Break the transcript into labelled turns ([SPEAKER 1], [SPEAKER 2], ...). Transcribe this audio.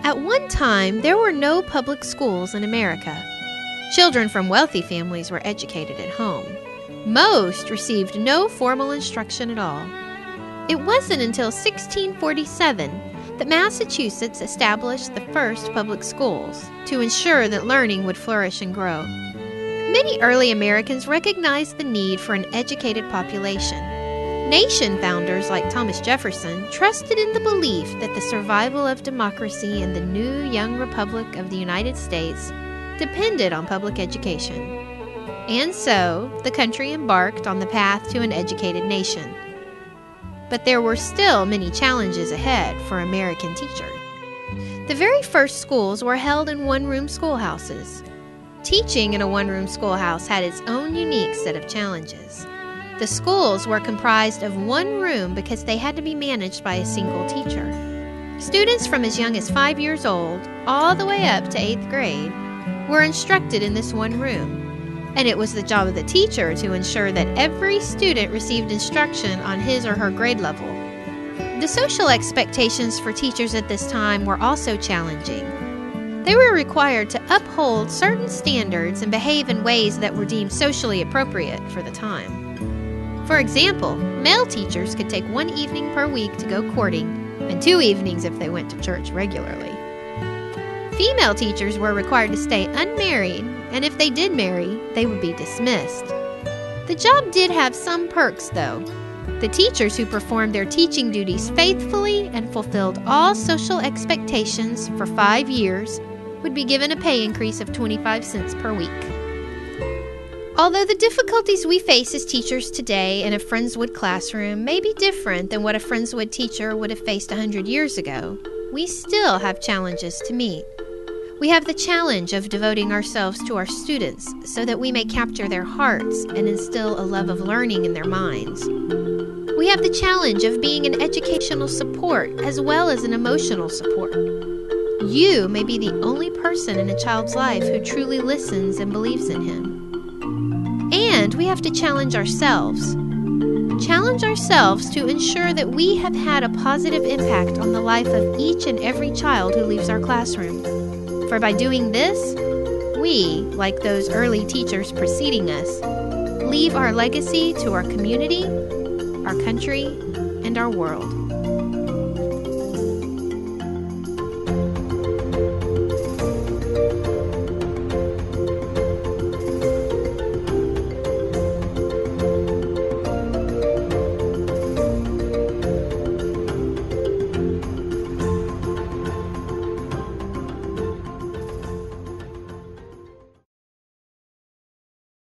[SPEAKER 1] At one time, there were no public schools in America. Children from wealthy families were educated at home. Most received no formal instruction at all. It wasn't until 1647 that Massachusetts established the first public schools to ensure that learning would flourish and grow. Many early Americans recognized the need for an educated population. Nation founders like Thomas Jefferson trusted in the belief that the survival of democracy in the new young republic of the United States depended on public education. And so, the country embarked on the path to an educated nation. But there were still many challenges ahead for American teachers. The very first schools were held in one-room schoolhouses. Teaching in a one-room schoolhouse had its own unique set of challenges. The schools were comprised of one room because they had to be managed by a single teacher. Students from as young as 5 years old, all the way up to 8th grade, were instructed in this one room. And it was the job of the teacher to ensure that every student received instruction on his or her grade level. The social expectations for teachers at this time were also challenging. They were required to uphold certain standards and behave in ways that were deemed socially appropriate for the time. For example, male teachers could take 1 evening per week to go courting, and 2 evenings if they went to church regularly. Female teachers were required to stay unmarried, and if they did marry, they would be dismissed. The job did have some perks, though. The teachers who performed their teaching duties faithfully and fulfilled all social expectations for 5 years would be given a pay increase of 25 cents per week. Although the difficulties we face as teachers today in a Friendswood classroom may be different than what a Friendswood teacher would have faced 100 years ago, we still have challenges to meet. We have the challenge of devoting ourselves to our students so that we may capture their hearts and instill a love of learning in their minds. We have the challenge of being an educational support as well as an emotional support. You may be the only person in a child's life who truly listens and believes in him. And we have to challenge ourselves. Challenge ourselves to ensure that we have had a positive impact on the life of each and every child who leaves our classroom. For by doing this, we, like those early teachers preceding us, leave our legacy to our community, our country, and our world.